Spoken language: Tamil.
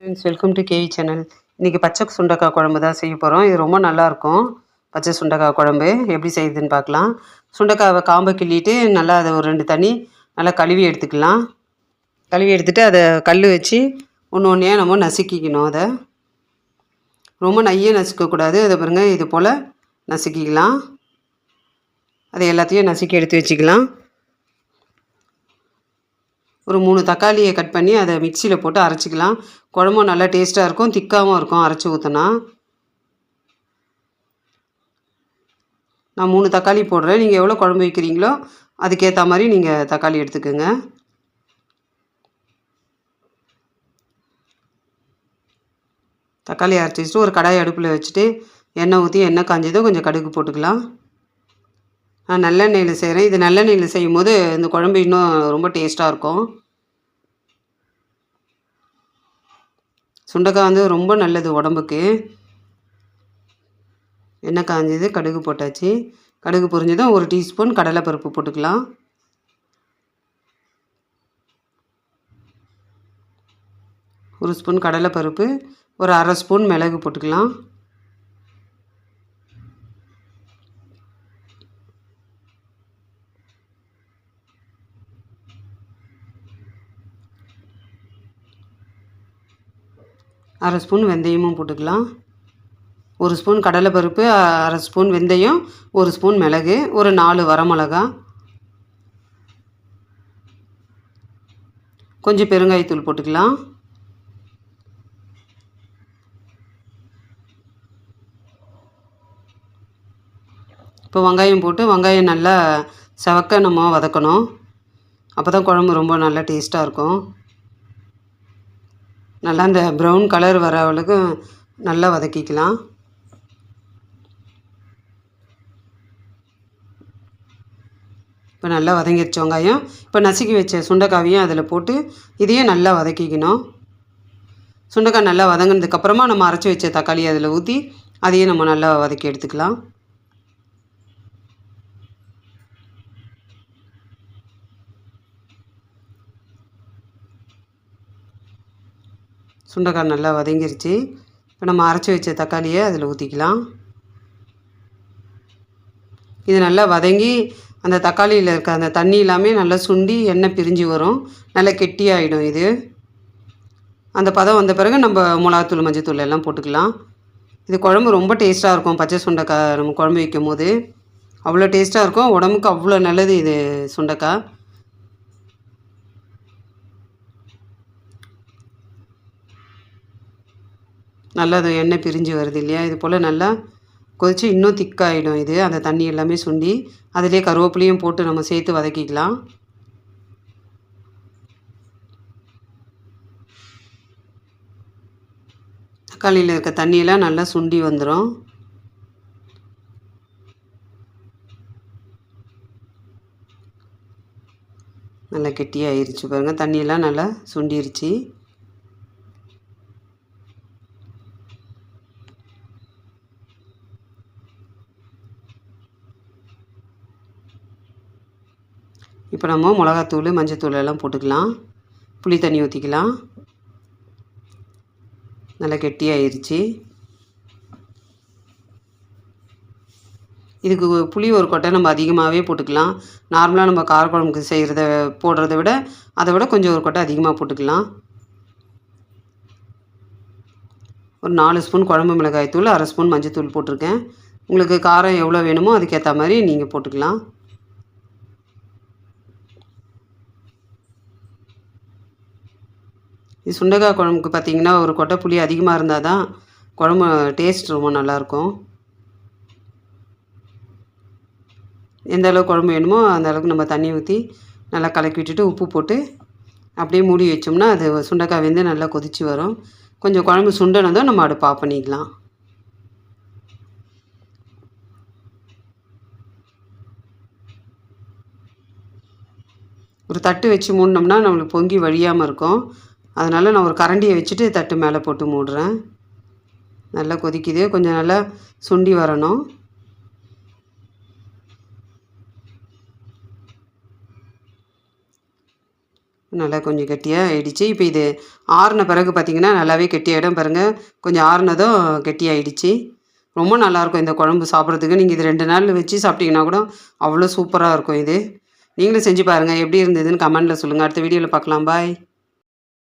Friends, welcome to KV channel. இன்றைக்கி பச்சை சுண்டக்காய் குழம்பு தான் செய்ய போகிறோம். இது ரொம்ப நல்லாயிருக்கும். பச்சை சுண்டக்காய் குழம்பு எப்படி செய்யுதுன்னு பார்க்கலாம். சுண்டக்காவை காம்பை கிள்ளிட்டு நல்லா அதை ஒரு 2 தண்ணி நல்லா கழுவி எடுத்துக்கலாம். கழுவி எடுத்துகிட்டு அதை கல் வச்சு ஒன்று ஒன்றையா நம்ம நசுக்கிக்கணும். அதை ரொம்ப நையே நசுக்கக்கூடாது. அதை பாருங்கள், இது போல் நசுக்கிக்கலாம். அதை எல்லாத்தையும் நசுக்கி எடுத்து வச்சுக்கலாம். ஒரு 3 தக்காளியை கட் பண்ணி அதை மிக்சியில் போட்டு அரைச்சிக்கலாம். குழம்பும் நல்லா டேஸ்ட்டாக இருக்கும், திக்காகவும் இருக்கும் அரைச்சி ஊற்றினா. நான் 3 தக்காளி போடுறேன். நீங்கள் எவ்வளோ குழம்பு வைக்கிறீங்களோ அதுக்கேற்ற மாதிரி நீங்கள் தக்காளி எடுத்துக்கோங்க. தக்காளி அரைச்சி வச்சுட்டு ஒரு கடாய் அடுப்பில் வச்சுட்டு எண்ணெய் ஊற்றி எண்ணெய் காஞ்சதும் கொஞ்சம் கடுகு போட்டுக்கலாம். நான் நல்லெண்ணெயில் செய்கிறேன். இது நல்லெண்ணெயில் செய்யும் போது இந்த குழம்பு இன்னும் ரொம்ப டேஸ்ட்டாக இருக்கும். சுண்டைக்காய் வந்து ரொம்ப நல்லது உடம்புக்கு. எண்ணெய் காஞ்சது, கடுகு போட்டாச்சு. கடுகு பொரிஞ்சதும் 1 டீஸ்பூன் கடலைப்பருப்பு போட்டுக்கலாம். ஒரு ஸ்பூன் கடலைப்பருப்பு, ஒரு 1/2 ஸ்பூன் மிளகு போட்டுக்கலாம். அரை ஸ்பூன் வெந்தயமும் போட்டுக்கலாம். 1 ஸ்பூன் கடலைப்பருப்பு, 1/2 ஸ்பூன் வெந்தயம், 1 ஸ்பூன் மிளகு, ஒரு 4 வரமிளகா, கொஞ்சம் பெருங்காயத்தூள் போட்டுக்கலாம். இப்போ வெங்காயம் போட்டு வெங்காயம் நல்லா செவக்க நம்ம வதக்கணும். அப்போ தான் குழம்பு ரொம்ப நல்லா டேஸ்ட்டாக இருக்கும். நல்லா அந்த ப்ரௌன் கலர் வர அளவுக்கு நல்லா வதக்கிக்கலாம். இப்போ நல்லா வதங்கிடுச்சு வெங்காயம். இப்போ நசுக்கி வச்ச சுண்டைக்காவையும் அதில் போட்டு இதையும் நல்லா வதக்கிக்கணும். சுண்டைக்காய் நல்லா வதங்கினதுக்கப்புறமா நம்ம அரைச்சி வச்ச தக்காளி அதில் ஊற்றி அதையும் நம்ம நல்லா வதக்கி எடுத்துக்கலாம். சுண்டைக்காய் நல்லா வதங்கிருச்சு. இப்போ நம்ம அரைச்சி வச்ச தக்காளியை அதில் ஊற்றிக்கலாம். இது நல்லா வதங்கி அந்த தக்காளியில் இருக்க அந்த தண்ணி எல்லாமே நல்லா சுண்டி எண்ணெய் பிரிஞ்சு வரும். நல்லா கெட்டியாகிடும். இது அந்த பதம் வந்த பிறகு நம்ம மிளகாத்தூள், மஞ்சத்தூள் எல்லாம் போட்டுக்கலாம். இது குழம்பு ரொம்ப டேஸ்ட்டாக இருக்கும். பச்சை சுண்டைக்காய் நம்ம குழம்பு வைக்கும் போது அவ்வளோ டேஸ்ட்டாக இருக்கும். உடம்புக்கு அவ்வளோ நல்லது இது சுண்டைக்காய். நல்லா அது எண்ணெய் பிரிஞ்சு வருது இல்லையா? இது போல் நல்லா கொதித்து இன்னும் திக்காகிடும். இது அந்த தண்ணி எல்லாமே சுண்டி அதிலே கருவேப்பிலையும் போட்டு நம்ம சேர்த்து வதக்கிக்கலாம். தக்காளியில் இருக்க தண்ணியெல்லாம் நல்லா சுண்டி வந்துடும். நல்லா கெட்டியாகிருச்சு பாருங்கள். தண்ணியெல்லாம் நல்லா சுண்டிருச்சு. இப்போ நம்ம மிளகாத்தூள், மஞ்சத்தூள் எல்லாம் போட்டுக்கலாம். புளி தண்ணி ஊற்றிக்கலாம். நல்லா கெட்டியாகிருச்சு. இதுக்கு புளி ஒரு கொட்டை நம்ம அதிகமாகவே போட்டுக்கலாம். நார்மலாக நம்ம காரக்குழம்புக்கு செய்கிறத போடுறத விட அதை விட கொஞ்சம் ஒரு கொட்டை அதிகமாக போட்டுக்கலாம். ஒரு 4 ஸ்பூன் குழம்பு மிளகாய் தூள், 1/2 ஸ்பூன் மஞ்சத்தூள் போட்டிருக்கேன். உங்களுக்கு காரம் எவ்வளோ வேணுமோ அதுக்கேற்ற மாதிரி நீங்கள் போட்டுக்கலாம். இது சுண்டைக்காய் குழம்புக்கு பார்த்திங்கன்னா ஒரு கொட்டை புளி அதிகமாக இருந்தால் தான் குழம்பு டேஸ்ட் ரொம்ப நல்லாயிருக்கும். எந்த அளவுக்கு குழம்பு வேணுமோ அந்த அளவுக்கு நம்ம தண்ணி ஊற்றி நல்லா கலக்கி விட்டுட்டு உப்பு போட்டு அப்படியே மூடி வச்சோம்னா அது சுண்டைக்காய் வெந்து நல்லா கொதித்து வரும். கொஞ்சம் குழம்பு சுண்டனதும் நம்ம அடுப்பை ஆஃப் பண்ணிக்கலாம். ஒரு தட்டு வச்சு மூடினோம்னா நம்மளுக்கு பொங்கி வழியாமல் இருக்கும். அதனால் நான் ஒரு கரண்டியை வச்சுட்டு தட்டு மேலே போட்டு மூடுறேன். நல்லா கொதிக்குது. கொஞ்சம் நல்லா சுண்டி வரணும். நல்லா கொஞ்சம் கெட்டியாக ஆயிடுச்சு. இப்போ இது ஆறுன பிறகு பார்த்திங்கன்னா நல்லாவே கெட்டியாகிடும் பாருங்கள். கொஞ்சம் ஆறுனதும் கெட்டியாயிடுச்சு. ரொம்ப நல்லாயிருக்கும் இந்த குழம்பு சாப்பிட்றதுக்கு. நீங்கள் இது 2 நாள் வச்சு சாப்பிட்டீங்கன்னா கூட அவ்வளோ சூப்பராக இருக்கும் இது. நீங்களும் செஞ்சு பாருங்கள். எப்படி இருந்ததுன்னு கமெண்டில் சொல்லுங்கள். அடுத்த வீடியோவில் பார்க்கலாம். பாய்.